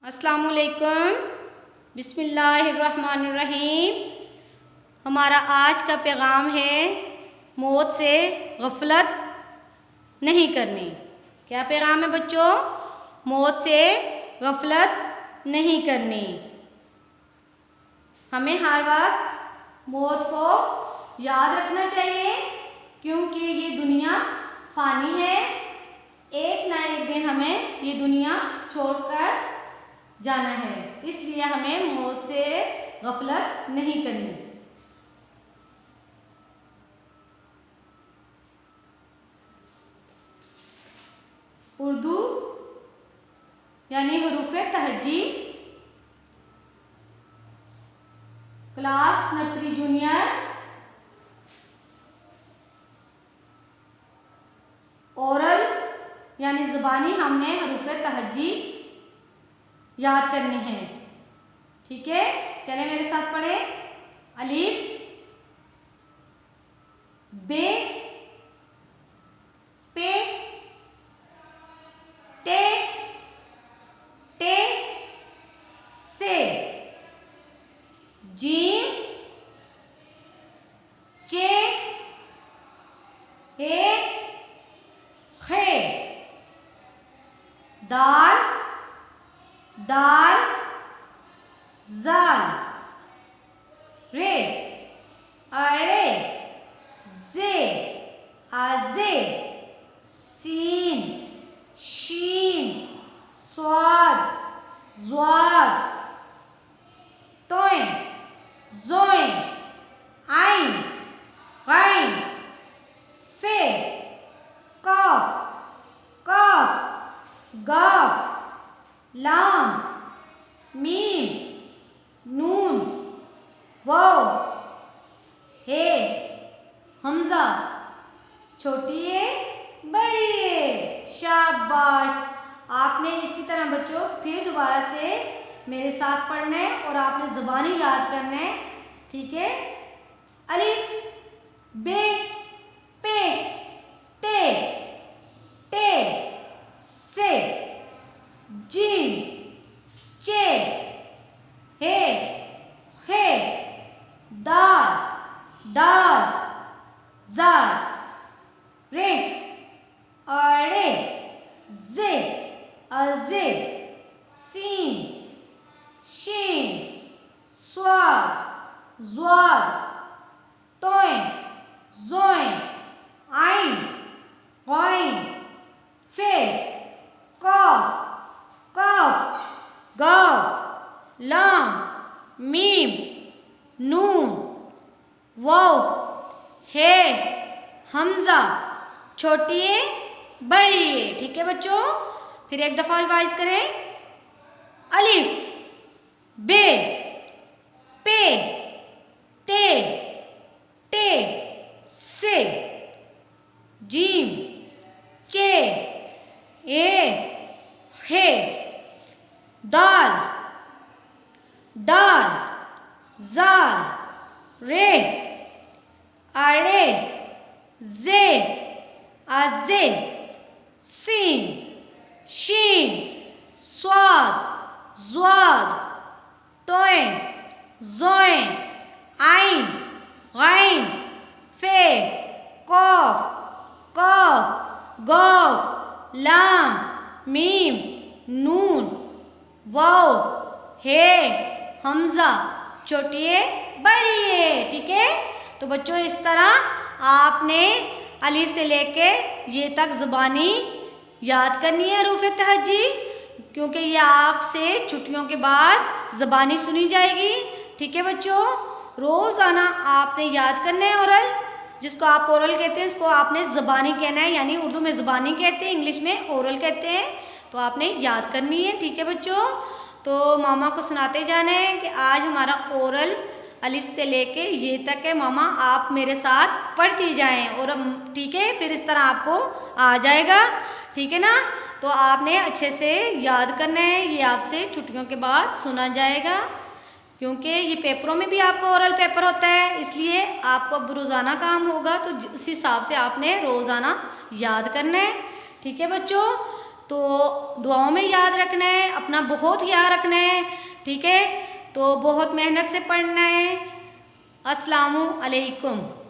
अस्सलामुअलैकुम, बिस्मिल्लाहिर्रहमानिर्रहीम। हमारा आज का पैगाम है मौत से गफलत नहीं करनी। क्या पैगाम है बच्चों? मौत से गफलत नहीं करनी। हमें हर वक्त मौत को याद रखना चाहिए क्योंकि ये दुनिया फ़ानी है। एक ना एक दिन हमें ये दुनिया छोड़कर जाना है, इसलिए हमें मौत से गफलत नहीं करनी। उर्दू यानी हुरूफ़े तहज्जी, क्लास नर्सरी जूनियर, ओरल यानी ज़बानी हमने हुरूफ़े तहज्जी याद करनी है। ठीक है, चले मेरे साथ पढ़े। अलीफ, बे, पे, ते, टे, से, जीम, चे, हे, खे, दाल, दाल, जाल, रे, अरे, जे, आजे, सीन, शीन, स्वाद, ज़्वाद, तोय, ज़ोय, आइन, गैन, फे, कॉफ, कॉफ, गाफ, लाम, मीम, नून, वाव, हे, हमजा, छोटी ए बड़ी ए। शाबाश। आपने इसी तरह बच्चों फिर दोबारा से मेरे साथ पढ़ना है और आपने ज़बानी याद करना है। ठीक है। अलिफ, बे, पे, ते, टे, से, जीम, चे, हे, खे, दाल, दाल, ज़ाल, रे, अड़े, जे, अजे, सीन, शीन, स्वाद, ज़्वाद, तोय, ज़ोय, आइन, गैन, फे, कॉफ, कॉफ, गाफ, लाम, मीम, नून, वाव, हे, हमजा, छोटी ए बड़ी ए। ठीक है बच्चों, फिर एक दफ़ा रिवाइज करें। अलिफ, बे, पे, ते, टे, से, जीम, चे, ए, हे, दाल, दाल, ज़ाल, रे, अड़े, जे, आजे, सीन, शीन, स्वाद, ज़्वाद, तोय, ज़ोय, आइन, गैन, फे, कॉफ, कॉफ, गाफ, लाम, मीम, नून, वाव, हे, हमजा, छोटी ए बड़ी ए। ठीक है। तो बच्चों इस तरह आपने अलिफ से लेके ये तक ज़बानी याद करनी है हुरूफ़े तहज्जी, क्योंकि ये आपसे छुट्टियों के बाद ज़बानी सुनी जाएगी। ठीक है बच्चों, रोज़ाना आपने याद करना है ओरल, जिसको आप ओरल कहते हैं उसको आपने ज़बानी कहना है, यानी उर्दू में ज़बानी कहते हैं, इंग्लिश में ओरल कहते हैं। तो आपने याद करनी है। ठीक है बच्चों, तो मामा को सुनाते जाना है कि आज हमारा ओरल अलिफ से लेके ये तक है। मामा आप मेरे साथ पढ़ती जाएं और ठीक है, फिर इस तरह आपको आ जाएगा। ठीक है ना। तो आपने अच्छे से याद करना है, ये आपसे छुट्टियों के बाद सुना जाएगा, क्योंकि ये पेपरों में भी आपको ओरल पेपर होता है, इसलिए आपको अब रोज़ाना काम होगा, तो उस हिसाब से आपने रोज़ाना याद करना है। ठीक है बच्चों, तो दुआओं में याद रखना है, अपना बहुत ख्याल रखना है, ठीक है। तो बहुत मेहनत से पढ़ना है। अस्सलामु अलैकुम।